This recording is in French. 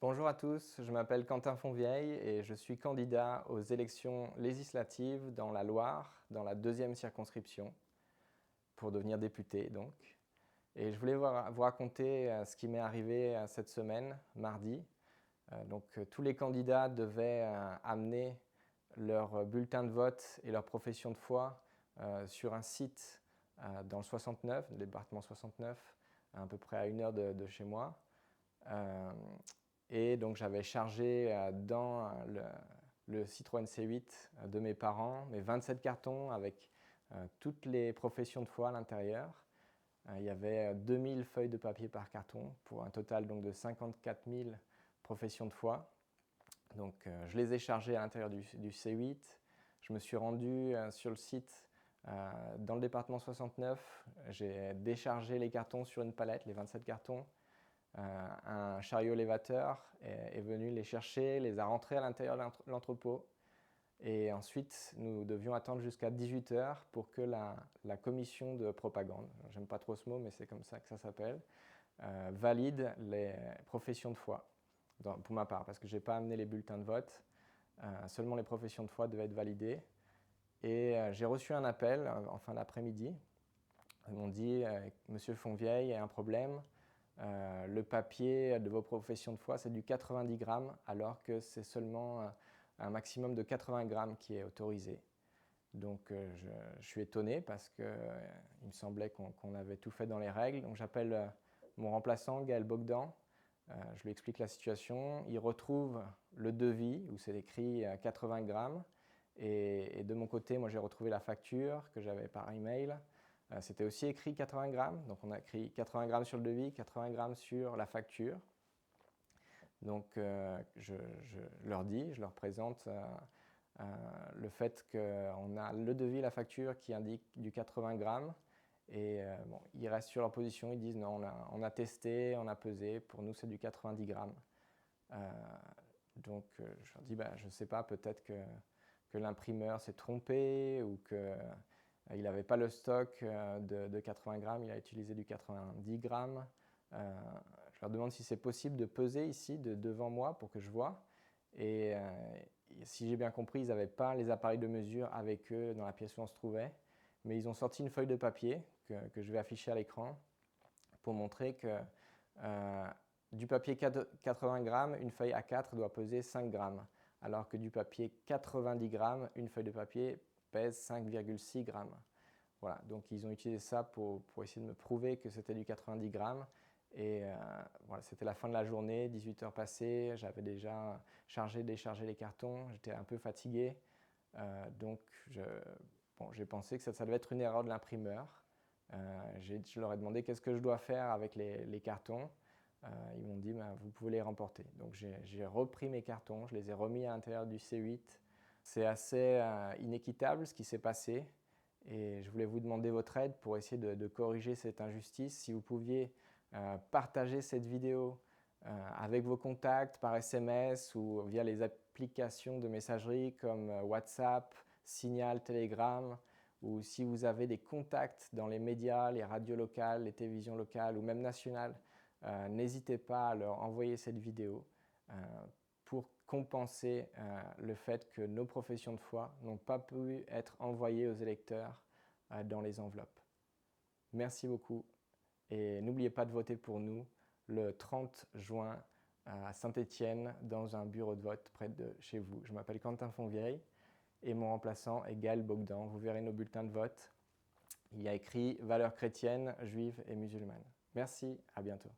Bonjour à tous, je m'appelle Quentin Fonvieille et je suis candidat aux élections législatives dans la Loire, dans la 2e circonscription, pour devenir député donc. Et je voulais vous raconter ce qui m'est arrivé cette semaine, mardi. Tous les candidats devaient amener leur bulletin de vote et leur profession de foi sur un site dans le 69, le département 69, à peu près à 1 heure de chez moi. Et donc j'avais chargé dans le Citroën C8 de mes parents mes 27 cartons avec toutes les professions de foi à l'intérieur. Il y avait 2000 feuilles de papier par carton pour un total donc de 54 000 professions de foi. Donc je les ai chargés à l'intérieur du C8. Je me suis rendu sur le site dans le département 69. J'ai déchargé les cartons sur une palette, les 27 cartons. Un chariot élévateur est venu les chercher, les a rentrés à l'intérieur de l'entrepôt. Et ensuite, nous devions attendre jusqu'à 18 h pour que la commission de propagande, j'aime pas trop ce mot, mais c'est comme ça que ça s'appelle, valide les professions de foi, pour ma part, parce que je n'ai pas amené les bulletins de vote. Seulement les professions de foi devaient être validées. Et j'ai reçu un appel en fin d'après-midi. Ils m'ont dit « Monsieur Fonvieille, il y a un problème. Le papier de vos professions de foi, c'est du 90 grammes, alors que c'est seulement un maximum de 80 grammes qui est autorisé. » Donc je suis étonné parce qu'il me semblait qu'on avait tout fait dans les règles. Donc j'appelle mon remplaçant, Gaël Bogdan. Je lui explique la situation. Il retrouve le devis où c'est écrit 80 grammes. Et de mon côté, moi j'ai retrouvé la facture que j'avais par email. C'était aussi écrit 80 grammes, donc on a écrit 80 grammes sur le devis, 80 grammes sur la facture. Donc je leur présente le fait qu'on a le devis, la facture qui indique du 80 grammes. Et bon, ils restent sur leur position, ils disent non, on a testé, on a pesé, pour nous c'est du 90 grammes. Donc je leur dis, je ne sais pas, peut-être que l'imprimeur s'est trompé ou qu'il n'avait pas le stock de 80 grammes, il a utilisé du 90 grammes. Je leur demande si c'est possible de peser ici devant moi pour que je vois. Et si j'ai bien compris, ils n'avaient pas les appareils de mesure avec eux dans la pièce où on se trouvait. Mais ils ont sorti une feuille de papier que je vais afficher à l'écran pour montrer que du papier 80 grammes, une feuille A4 doit peser 5 grammes. Alors que du papier 90 grammes, une feuille de papier pèse 5,6 grammes. Voilà, donc ils ont utilisé ça pour essayer de me prouver que c'était du 90 grammes. Et voilà, c'était la fin de la journée, 18 h passées, j'avais déjà chargé, déchargé les cartons, j'étais un peu fatigué. Donc j'ai pensé que ça devait être une erreur de l'imprimeur. Je leur ai demandé qu'est-ce que je dois faire avec les cartons. Ils m'ont dit vous pouvez les remporter. Donc j'ai repris mes cartons, je les ai remis à l'intérieur du C8. C'est assez inéquitable ce qui s'est passé et je voulais vous demander votre aide pour essayer de corriger cette injustice. Si vous pouviez partager cette vidéo avec vos contacts par SMS ou via les applications de messagerie comme WhatsApp, Signal, Telegram, ou si vous avez des contacts dans les médias, les radios locales, les télévisions locales ou même nationales, n'hésitez pas à leur envoyer cette vidéo pour compenser le fait que nos professions de foi n'ont pas pu être envoyées aux électeurs dans les enveloppes. Merci beaucoup et n'oubliez pas de voter pour nous le 30 juin à Saint-Étienne dans un bureau de vote près de chez vous. Je m'appelle Quentin Fonvieille et mon remplaçant est Gaël Bogdan. Vous verrez nos bulletins de vote. Il y a écrit « Valeurs chrétiennes, juives et musulmanes ». Merci, à bientôt.